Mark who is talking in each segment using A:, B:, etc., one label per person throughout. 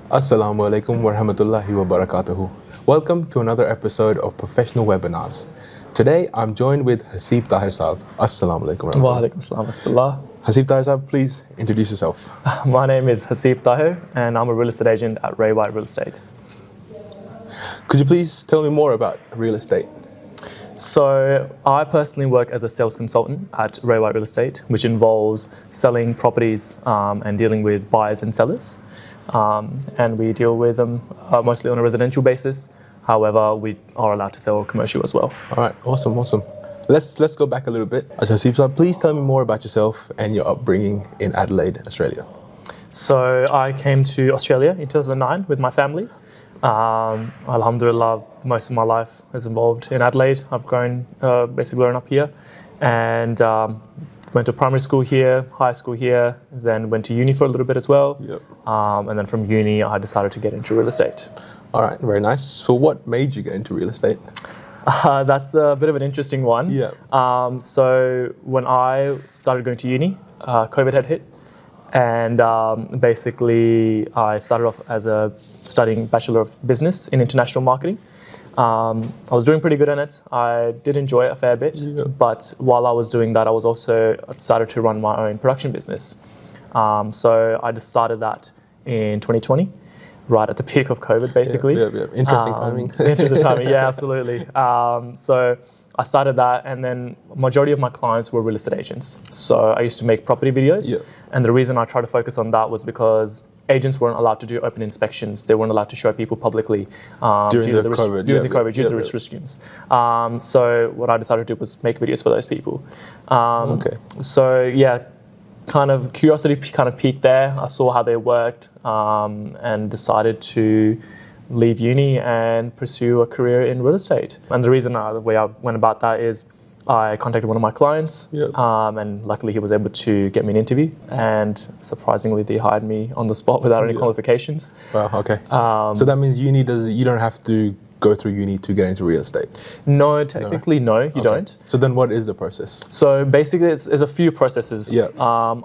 A: Assalamu alaikum wa rahmatullahi wa barakatuhu. Welcome to another episode of Professional Webinars. Today I'm joined with Haseeb Tahir Saab. Assalamu alaikum
B: Wa alaikum assalam wa rahmatullah.
A: Haseeb Tahir Saab, please introduce yourself.
B: My name is Haseeb Tahir and I'm a real estate agent at Ray White Real Estate.
A: Could you please tell me more about real estate?
B: So I personally work as a sales consultant at Ray White Real Estate, which involves selling properties and dealing with buyers and sellers. And we deal with them mostly on a residential basis. However, we are allowed to sell commercial as well.
A: All right, awesome. Let's go back a little bit. Haseeb Saab, please tell me more about yourself and your upbringing in Adelaide, Australia.
B: So I came to Australia in 2009 with my family. Alhamdulillah, most of my life is involved in Adelaide. I've basically grown up here, and went to primary school here, high school here, then went to uni for a little bit as well.
A: Yep.
B: And then from uni, I decided to get into real estate.
A: All right, very nice. So what made you get into real estate?
B: That's a bit of an interesting one.
A: Yeah.
B: So when I started going to uni, COVID had hit. And basically, I started off as studying Bachelor of Business in International Marketing. I was doing pretty good in it. I did enjoy it a fair bit.
A: Yeah.
B: But while I was doing that, I decided to run my own production business. So I just started that in 2020, right at the peak of COVID, basically.
A: Yeah. Interesting timing.
B: Interesting timing, yeah, absolutely. So I started that, and then majority of my clients were real estate agents. So I used to make property videos.
A: Yeah.
B: And the reason I tried to focus on that was because agents weren't allowed to do open inspections. They weren't allowed to show people publicly
A: During the COVID,
B: due to the restrictions. So what I decided to do was make videos for those people.
A: Okay.
B: So yeah, kind of curiosity kind of peaked there. I saw how they worked and decided to leave uni and pursue a career in real estate. And the reason the way I went about that is I contacted one of my clients,
A: Yep.
B: and luckily he was able to get me an interview, and surprisingly they hired me on the spot without any qualifications.
A: Wow, okay. So that means you don't have to go through uni to get into real estate?
B: No, technically no, you don't.
A: So then what is the process?
B: So basically there's a few processes.
A: Yeah.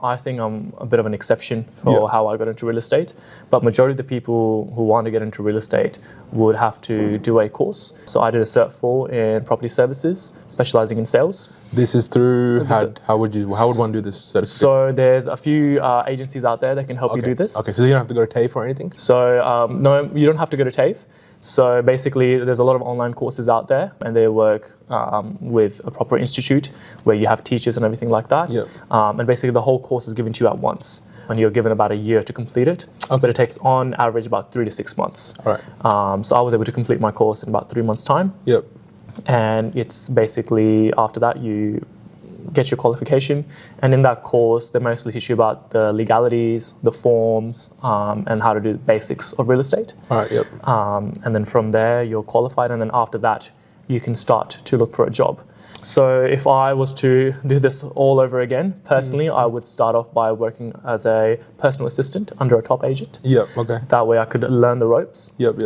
B: I think I'm a bit of an exception for how I got into real estate, but majority of the people who want to get into real estate would have to do a course. So I did a Cert 4 in property services, specializing in sales.
A: This is through, how would one do this certificate?
B: So there's a few agencies out there that can help you do this.
A: Okay, so you don't have to go to TAFE or anything?
B: So no, you don't have to go to TAFE. So basically, there's a lot of online courses out there, and they work with a proper institute where you have teachers and everything like that.
A: Yep.
B: And basically, the whole course is given to you at once, and you're given about a year to complete it.
A: Okay.
B: But it takes, on average, about 3 to 6 months.
A: All right.
B: So I was able to complete my course in about 3 months' time.
A: Yep.
B: And it's basically, after that, you get your qualification, and in that course they mostly teach you about the legalities, the forms, and how to do the basics of real estate.
A: All right, yep.
B: And then from there you're qualified, and then after that you can start to look for a job. So if I was to do this all over again, personally, I would start off by working as a personal assistant under a top agent.
A: Yep, okay.
B: That way I could learn the ropes.
A: Yep.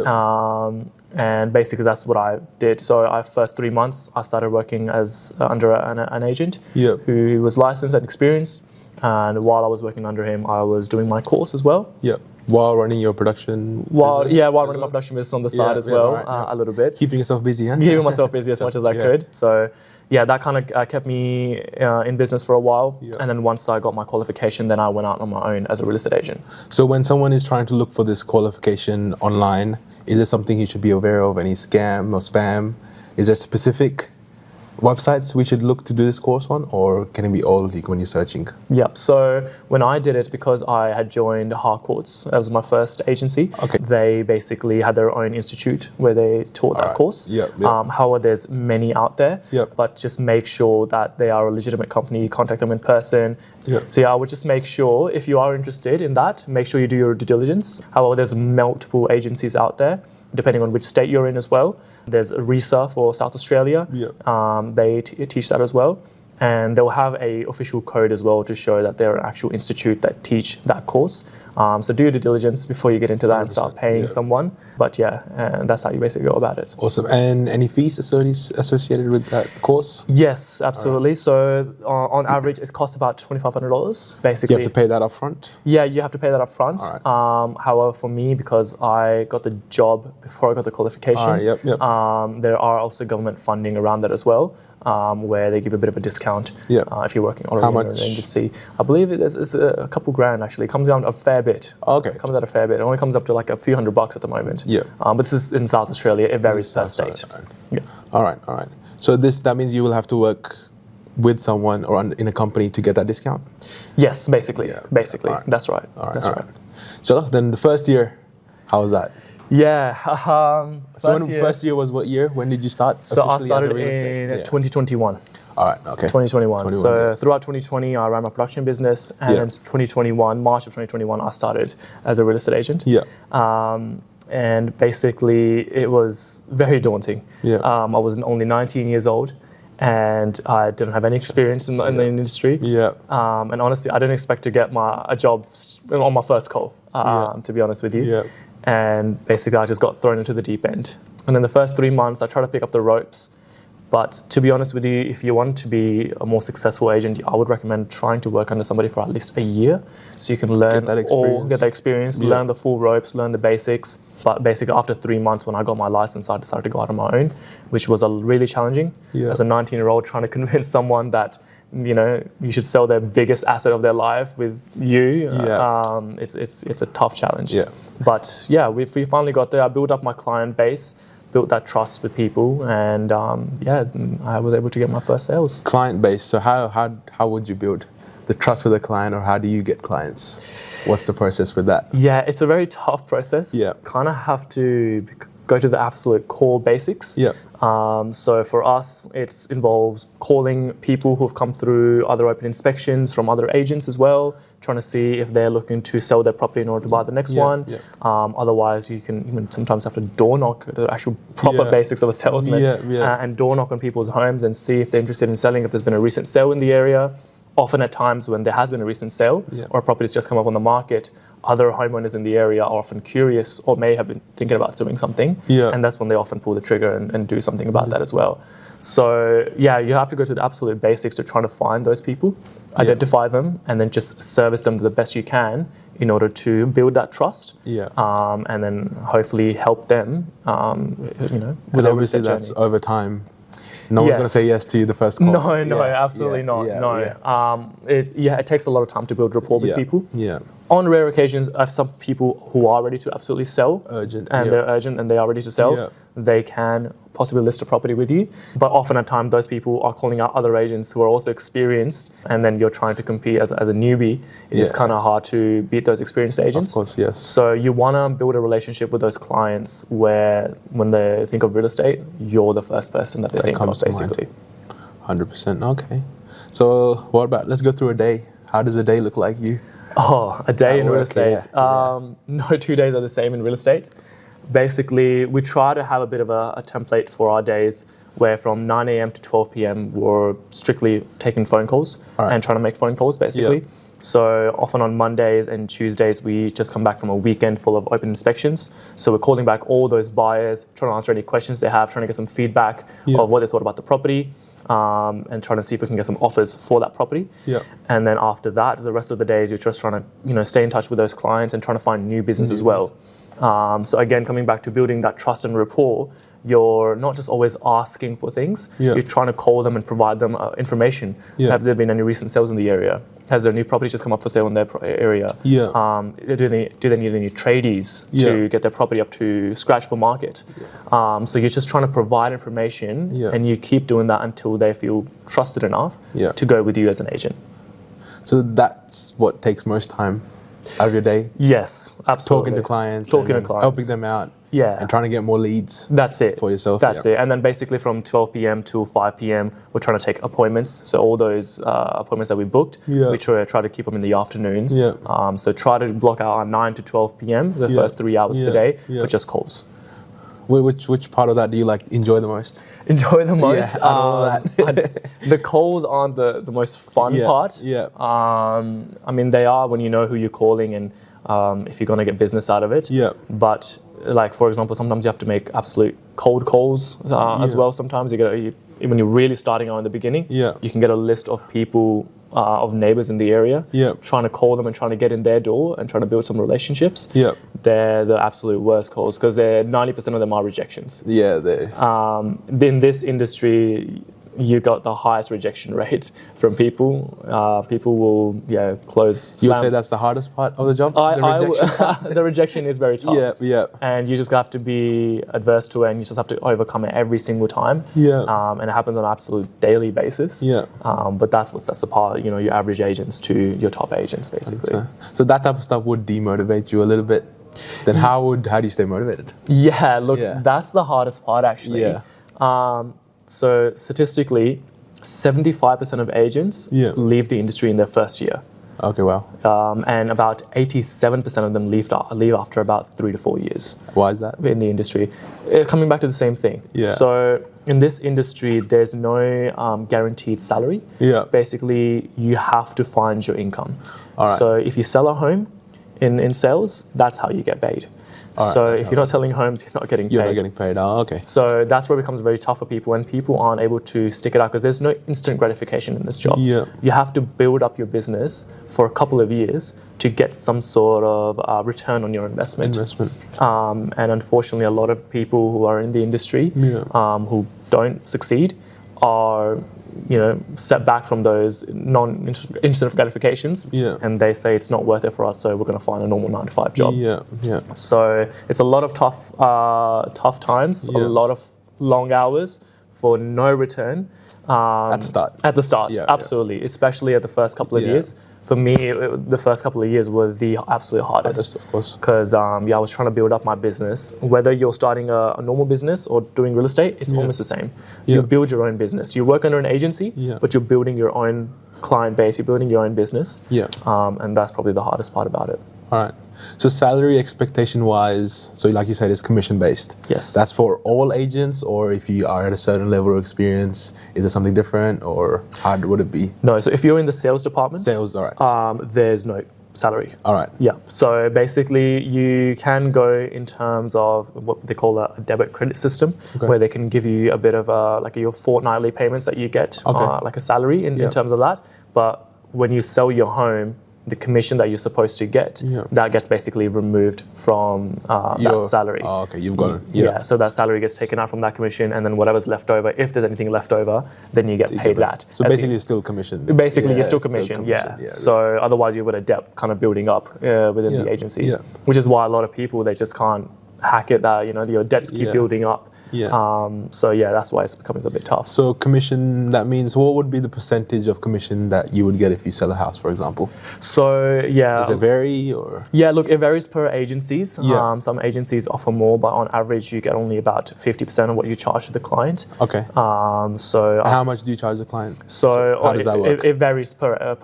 B: And basically that's what I did. So first 3 months I started working as under an agent who was licensed and experienced. And while I was working under him, I was doing my course as well.
A: Yep. While running your production business?
B: While running my production business on the side as well, a little bit.
A: Keeping yourself busy, huh?
B: Keeping myself busy as much as I could. So yeah, that kind of kept me in business for a while.
A: Yeah.
B: And then once I got my qualification, then I went out on my own as a real estate agent.
A: So when someone is trying to look for this qualification online, is there something you should be aware of? Any scam or spam? Is there specific websites we should look to do this course on, or can it be all when you're searching?
B: Yep. So when I did it, because I had joined Harcourts as my first agency, they basically had their own institute where they taught that course. However, there's many out there, but just make sure that they are a legitimate company. You contact them in person. So yeah, I would just make sure, if you are interested in that, make sure you do your due diligence. However, there's multiple agencies out there, depending on which state you're in as well. There's RESA for South Australia. They teach that as well. and they'll have a official code as well to show that they're an actual institute that teach that course. So do your due diligence before you get into that and start paying someone. But yeah, and that's how you basically go about it.
A: Awesome. And any fees associated with that course?
B: Yes, absolutely. Right. So on average, it costs about $2,500. Basically,
A: you have to pay that up front?
B: Yeah, you have to pay that up front.
A: Right.
B: However, for me, because I got the job before I got the qualification, there are also government funding around that as well. Where they give a bit of a discount if you're working already in an agency. I believe it's a couple grand actually. It comes down a fair bit.
A: Okay.
B: It comes out a fair bit. It only comes up to like a few $100 at the moment.
A: Yeah.
B: But this is in South Australia. It varies per state.
A: Yeah. All right. So that means you will have to work with someone or in a company to get that discount?
B: Yes, basically.
A: Yeah.
B: Basically.
A: Right.
B: That's right.
A: That's right. So then the first year, how was that?
B: Yeah.
A: First year was what year? When did you start?
B: So I started in 2021.
A: All right, okay.
B: 2021. So throughout 2020, I ran my production business, and in 2021, March of 2021, I started as a real estate agent.
A: Yeah.
B: And basically, it was very daunting.
A: Yeah.
B: I was only 19 years old, and I didn't have any experience in the industry.
A: Yeah.
B: And honestly, I didn't expect to get a job on my first call, to be honest with you.
A: Yeah.
B: And basically, I just got thrown into the deep end. And in the first 3 months, I tried to pick up the ropes. But to be honest with you, if you want to be a more successful agent, I would recommend trying to work under somebody for at least a year, so you can learn get that experience, learn the full ropes, learn the basics. But basically, after 3 months, when I got my license, I decided to go out on my own, which was really challenging. As a 19-year-old, trying to convince someone that you should sell their biggest asset of their life with you. It's a tough challenge. But yeah, we finally got there. I built up my client base, built that trust with people, and I was able to get my first sales.
A: Client base. So how would you build the trust with a client, or how do you get clients? What's the process with that?
B: Yeah, it's a very tough process. Kind of have to go to the absolute core basics. So for us, it involves calling people who've come through other open inspections from other agents as well, trying to see if they're looking to sell their property in order to buy the next one. Otherwise, you can even sometimes have to door knock, the actual proper basics of a salesman, and door knock on people's homes and see if they're interested in selling, if there's been a recent sale in the area. Often at times when there has been a recent sale or a property's just come up on the market, other homeowners in the area are often curious or may have been thinking about doing something. And that's when they often pull the trigger and do something about that as well. So yeah, you have to go to the absolute basics to try to find those people, identify them, and then just service them to the best you can in order to build that trust. And then hopefully help them,
A: with obviously that's over time. No one's going to say yes to you the first call.
B: No, absolutely not. It takes a lot of time to build rapport with people. On rare occasions, I have some people who are ready to absolutely sell. They're urgent and they are ready to sell. They can possibly list a property with you. But often at times, those people are calling out other agents who are also experienced, and then you're trying to compete as a newbie. It's kind of hard to beat those experienced agents.
A: Of course, yes.
B: So you want to build a relationship with those clients where when they think of real estate, you're the first person that they think of, basically.
A: 100%, okay. So what about, let's go through a day. How does a day look like you?
B: Oh, a day in real estate. No 2 days are the same in real estate. Basically, we try to have a bit of a template for our days where from 9 a.m. to 12 p.m. we're strictly taking phone calls and trying to make phone calls, basically. So often on Mondays and Tuesdays, we just come back from a weekend full of open inspections. So we're calling back all those buyers, trying to answer any questions they have, trying to get some feedback of what they thought about the property. And trying to see if we can get some offers for that property. And then after that, the rest of the days, you're just trying to stay in touch with those clients and trying to find new business as well. So again, coming back to building that trust and rapport, you're not just always asking for things, you're trying to call them and provide them information. Have there been any recent sales in the area? Has there new properties just come up for sale in their area? Do they need any tradies to get their property up to scratch for market? So you're just trying to provide information and you keep doing that until they feel trusted enough to go with you as an agent.
A: So that's what takes most time out of your day?
B: Yes, absolutely.
A: Talking to clients, helping them out. And trying to get more leads.
B: That's it.
A: For yourself.
B: That's it. And then basically from 12 p.m. to 5 p.m. we're trying to take appointments. So all those appointments that we booked, we try to keep them in the afternoons. So try to block out our 9 to 12 p.m. the first 3 hours of the day for just calls.
A: Which part of that do you enjoy the most?
B: Enjoy the most?
A: Yeah, all that.
B: The calls aren't the most fun part.
A: Yeah.
B: I mean, they are when you know who you're calling and if you're going to get business out of it.
A: Yeah.
B: But for example, sometimes you have to make absolute cold calls as well. Sometimes when you're really starting out in the beginning, you can get a list of people, of neighbors in the area, trying to call them and trying to get in their door and trying to build some relationships. They're the absolute worst calls because 90% of them are rejections.
A: Yeah, they.
B: In this industry, you got the highest rejection rate from people. People will close.
A: You would say that's the hardest part of the job?
B: The rejection is very tough.
A: Yeah.
B: And you just have to be adverse to it, and you just have to overcome it every single time. And it happens on an absolute daily basis. But that's what sets apart, your average agents to your top agents, basically.
A: Okay. So that type of stuff would demotivate you a little bit. Then how do you stay motivated?
B: Yeah, look, that's the hardest part, actually. So statistically, 75% of agents leave the industry in their first year.
A: Okay, wow.
B: And about 87% of them leave after about 3 to 4 years.
A: Why is that?
B: In the industry. Coming back to the same thing. So in this industry, there's no guaranteed salary. Basically, you have to find your income. So if you sell a home in sales, that's how you get paid. So if you're not selling homes, you're not getting paid.
A: You're not getting paid. Oh, okay.
B: So that's where it becomes very tough for people when people aren't able to stick it out because there's no instant gratification in this job. You have to build up your business for a couple of years to get some sort of return on your investment. And unfortunately, a lot of people who are in the industry who don't succeed are set back from those non-instant gratifications, and they say it's not worth it for us, so we're going to find a normal 9-to-5 job. So it's a lot of tough times, a lot of long hours for no return.
A: At the start,
B: absolutely, especially at the first couple of years. For me, the first couple of years were the absolute hardest,
A: of course,
B: because I was trying to build up my business. Whether you're starting a normal business or doing real estate, it's almost the same. You build your own business. You work under an agency, but you're building your own client base. You're building your own business, and that's probably the hardest part about it.
A: All right. So salary expectation-wise, so like you said, it's commission-based.
B: Yes.
A: That's for all agents, or if you are at a certain level of experience, is it something different, or how would it be?
B: No, so if you're in the sales department,
A: all right.
B: There's no salary.
A: All right.
B: Yeah. So basically, you can go in terms of what they call a debit credit system, where they can give you a bit of your fortnightly payments that you get, like a salary in terms of that. But when you sell your home, the commission that you're supposed to get, that gets basically removed from that salary.
A: Oh, okay, you've got it.
B: Yeah, so that salary gets taken out from that commission, and then whatever's left over, if there's anything left over, then you get paid that.
A: So basically, you're still commissioned.
B: Basically, you're still commissioned, So otherwise, you've got a debt kind of building up within the agency, which is why a lot of people, they just can't hack it, that your debts keep building up. That's why it's becoming a bit tough.
A: So commission, that means what would be the percentage of commission that you would get if you sell a house, for example?
B: So
A: does it vary, or?
B: Yeah, look, it varies per agencies. Some agencies offer more, but on average you get only about 50% of what you charge to the client.
A: Okay.
B: So
A: how much do you charge the client?
B: So
A: how does that work?
B: It varies per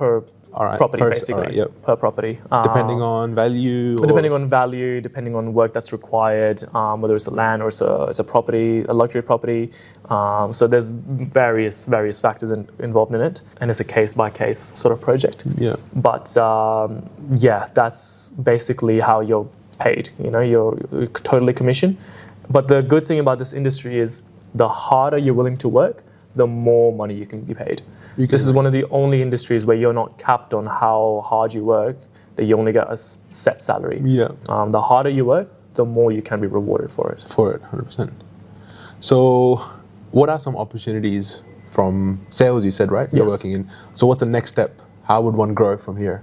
B: property, basically, per property.
A: Depending on value?
B: Depending on value, depending on work that's required, whether it's a land or it's a property, a luxury property. So there's various factors involved in it, and it's a case-by-case sort of project. But that's basically how you're paid. You're totally commissioned. But the good thing about this industry is the harder you're willing to work, the more money you can be paid. This is one of the only industries where you're not capped on how hard you work, that you only get a set salary. The harder you work, the more you can be rewarded for it.
A: 100%. So what are some opportunities from sales, you said, right? You're working in. So what's the next step? How would one grow from here?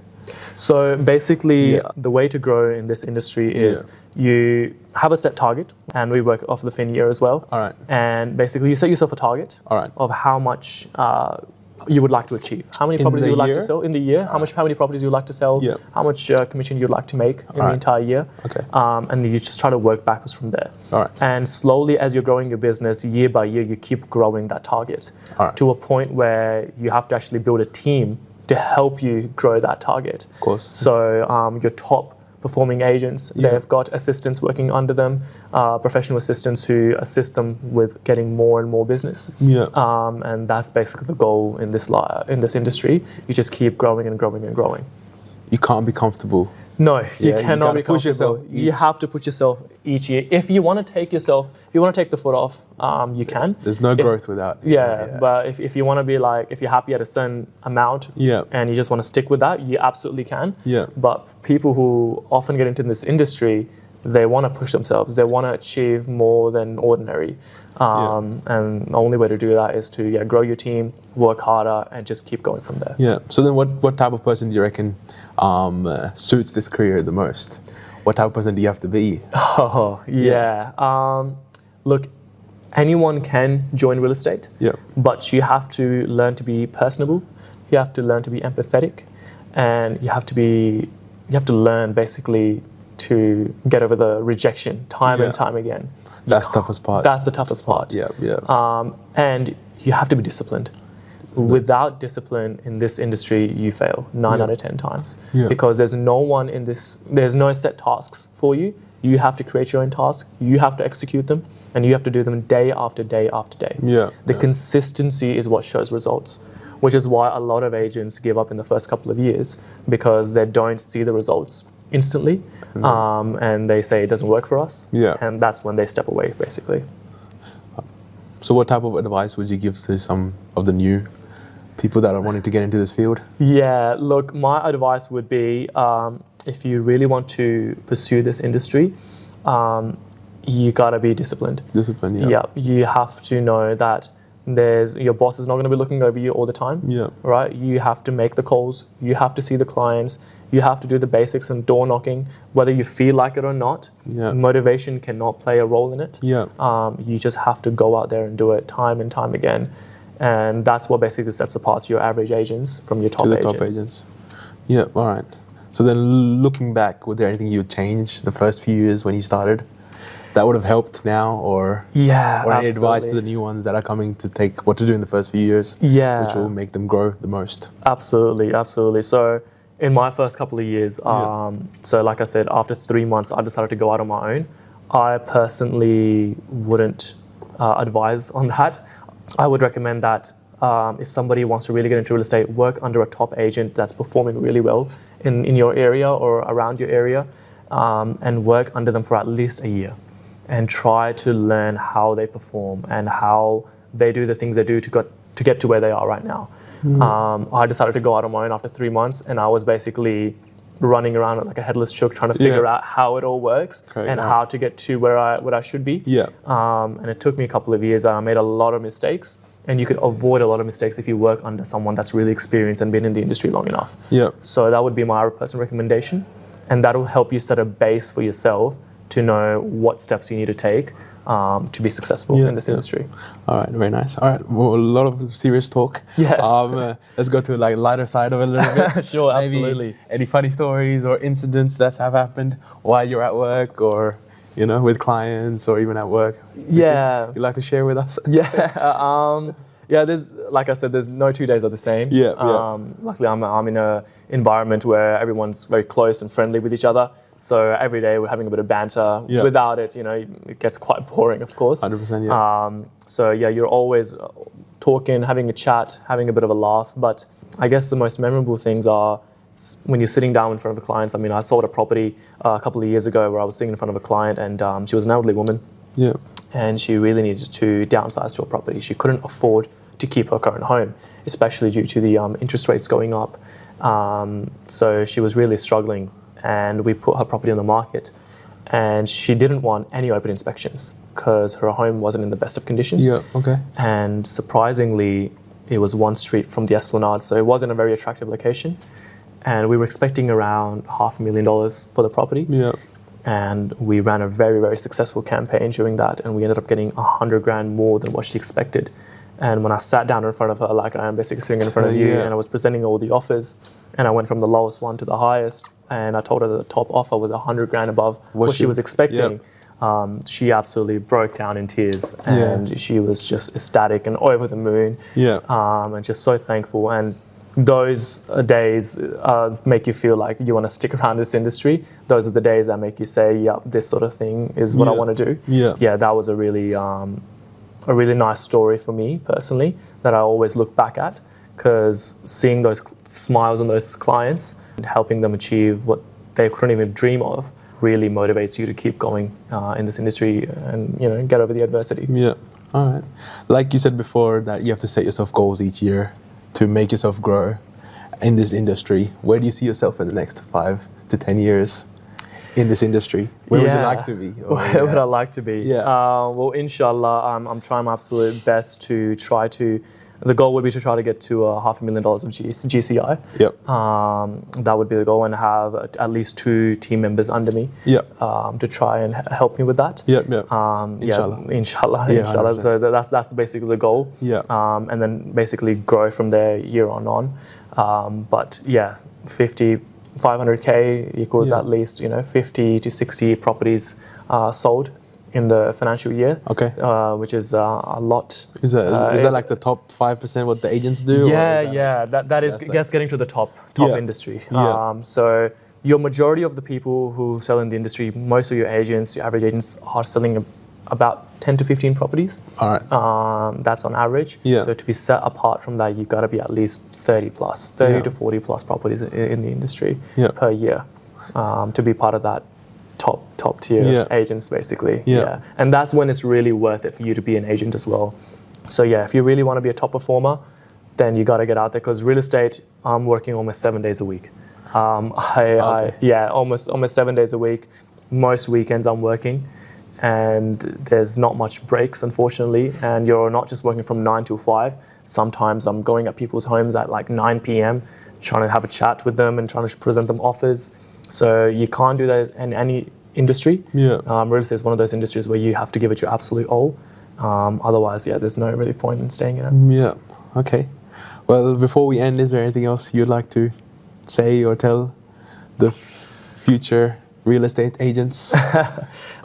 B: So basically, the way to grow in this industry is you have a set target, and we work off the fin year as well.
A: All right.
B: And basically, you set yourself a target of how much you would like to achieve. How many properties you would like to sell in the year? How many properties you would like to sell? How much commission you'd like to make in the entire year? And you just try to work backwards from there. And slowly, as you're growing your business, year by year, you keep growing that target to a point where you have to actually build a team to help you grow that target.
A: Of course.
B: So your top performing agents. They've got assistants working under them, professional assistants who assist them with getting more and more business. And that's basically the goal in this industry. You just keep growing and growing and growing.
A: You can't be comfortable.
B: No, you cannot be comfortable. You have to push yourself each year. If you want to take the foot off, you can.
A: There's no growth without.
B: But if you want to be like, if you're happy at a certain amount and you just want to stick with that, you absolutely can. But people who often get into this industry, they want to push themselves. They want to achieve more than ordinary. And the only way to do that is to grow your team, work harder, and just keep going from there.
A: So then what type of person do you reckon suits this career the most? What type of person do you have to be?
B: Look, anyone can join real estate, but you have to learn to be personable. You have to learn to be empathetic, and you have to learn basically to get over the rejection time and time again.
A: That's the toughest part.
B: That's the toughest part. And you have to be disciplined. Without discipline in this industry, you fail 9 out of 10 times. Because there's no set tasks for you. You have to create your own tasks. You have to execute them, and you have to do them day after day after day. The consistency is what shows results, which is why a lot of agents give up in the first couple of years, because they don't see the results instantly, and they say it doesn't work for us, and that's when they step away, basically.
A: So what type of advice would you give to some of the new people that are wanting to get into this field?
B: Look, my advice would be, if you really want to pursue this industry, you gotta be disciplined. You have to know that your boss is not going to be looking over you all the time, right? You have to make the calls, you have to see the clients, you have to do the basics and door knocking, whether you feel like it or not. Motivation cannot play a role in it. You just have to go out there and do it time and time again, and that's what basically sets apart your average agents from your top agents.
A: All right. So then, looking back, was there anything you would change the first few years when you started that would have helped now, or any advice to the new ones that are coming to take what to do in the first few years, which will make them grow the most?
B: Absolutely. So in my first couple of years, so like I said, after 3 months, I decided to go out on my own. I personally wouldn't advise on that. I would recommend that if somebody wants to really get into real estate, work under a top agent that's performing really well in your area or around your area, and work under them for at least a year, and try to learn how they perform and how they do the things they do to get to where they are right now. I decided to go out on my own after 3 months, and I was basically running around like a headless chook trying to figure out how it all works and how to get to where I should be. And it took me a couple of years. I made a lot of mistakes, and you could avoid a lot of mistakes if you work under someone that's really experienced and been in the industry long enough. So that would be my personal recommendation, and that'll help you set a base for yourself to know what steps you need to take to be successful in this industry.
A: All right, very nice. All right, well, a lot of serious talk. Let's go to like lighter side of it a little bit.
B: Sure, absolutely.
A: Any funny stories or incidents that have happened while you're at work, or with clients, or even at work? You'd like to share with us?
B: There's, like I said, there's no 2 days are the same. Luckily, I'm in an environment where everyone's very close and friendly with each other. So every day we're having a bit of banter. Without it, it gets quite boring, of course.
A: 100%,
B: So you're always talking, having a chat, having a bit of a laugh. But I guess the most memorable things are when you're sitting down in front of the clients. I mean, I sold a property a couple of years ago where I was sitting in front of a client, and she was an elderly woman. And she really needed to downsize to a property. She couldn't afford to keep her current home, especially due to the interest rates going up. So she was really struggling, and we put her property on the market, and she didn't want any open inspections because her home wasn't in the best of conditions. And surprisingly, it was 1 street from the Esplanade, so it wasn't a very attractive location. And we were expecting around $500,000 for the property. And we ran a very, very successful campaign during that, and we ended up getting $100,000 more than what she expected. And when I sat down in front of her, like I am basically sitting in front of you, and I was presenting all the offers, and I went from the lowest one to the highest, and I told her that the top offer was $100,000 above what she was expecting. She absolutely broke down in tears, and she was just ecstatic and over the moon, and just so thankful. And those days make you feel like you want to stick around this industry. Those are the days that make you say, yeah, this sort of thing is what I want to do. Yeah, that was a really nice story for me personally that I always look back at, because seeing those smiles on those clients and helping them achieve what they couldn't even dream of really motivates you to keep going in this industry and, you know, get over the adversity.
A: Yeah. All right. Like you said before, that you have to set yourself goals each year to make yourself grow in this industry. Where do you see yourself in the next 5 to 10 years in this industry? Where would you like to be?
B: Where would I like to be?
A: Yeah.
B: Well, inshallah, I'm trying my absolute best to try to. The goal would be to try to get to $500,000 of GCI.
A: Yep.
B: That would be the goal, and have at least 2 team members under me.
A: Yep.
B: To try and help me with that.
A: Yep. Inshallah.
B: Yeah, inshallah. So that's basically the goal.
A: Yeah.
B: And then basically grow from there year on. But yeah, 500K equals at least, you know, 50 to 60 properties sold in the financial year.
A: Okay.
B: Which is a lot.
A: Is that like the top 5% what the agents do?
B: Yeah. That is just getting to the top industry. So your majority of the people who sell in the industry, most of your agents, your average agents, are selling about 10 to 15 properties.
A: All right.
B: That's on average.
A: Yeah.
B: So to be set apart from that, you've got to be at least 30 to 40 plus properties in the industry per year to be part of that top tier agents, basically. Yeah. And that's when it's really worth it for you to be an agent as well. So yeah, if you really want to be a top performer, then you got to get out there, because real estate, I'm working almost 7 days a week. Almost 7 days a week. Most weekends I'm working, and there's not much breaks, unfortunately. And you're not just working from 9 to 5. Sometimes I'm going at people's homes at like 9 p.m, trying to have a chat with them and trying to present them offers. So you can't do that in any industry. Real estate is one of those industries where you have to give it your absolute all. Otherwise, there's no really point in staying in it.
A: Yeah. Okay. Well, before we end, is there anything else you'd like to say or tell the future real estate agents? Or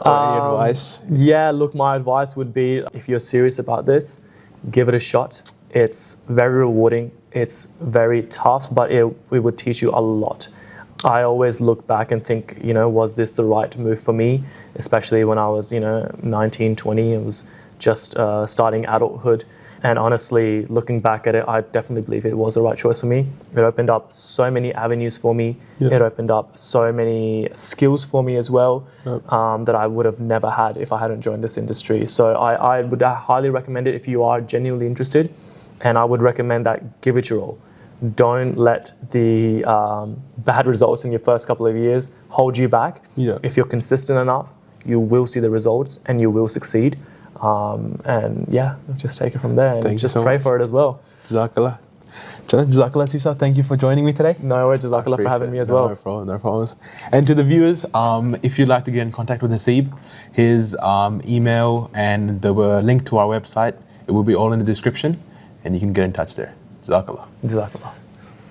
A: any advice? Yeah,
B: look, my advice would be, if you're serious about this, give it a shot. It's very rewarding. It's very tough, but it would teach you a lot. I always look back and think, was this the right move for me? Especially when I was, 19, 20, it was just starting adulthood. And honestly, looking back at it, I definitely believe it was the right choice for me. It opened up so many avenues for me. It opened up so many skills for me as well, that I would have never had if I hadn't joined this industry. So I would highly recommend it if you are genuinely interested. And I would recommend that give it your all. Don't let the bad results in your first couple of years hold you back. If you're consistent enough, you will see the results and you will succeed. And let's just take it from there, and just pray for it as well.
A: Jazakallah. Jazakallah, Sifsa. Thank you for joining me today.
B: No worries, Jazakallah for having me as well.
A: No problems. And to the viewers, if you'd like to get in contact with Naseeb, his email and the link to our website, it will be all in the description, and you can get in touch there. Jazakallah.
B: Jazakallah.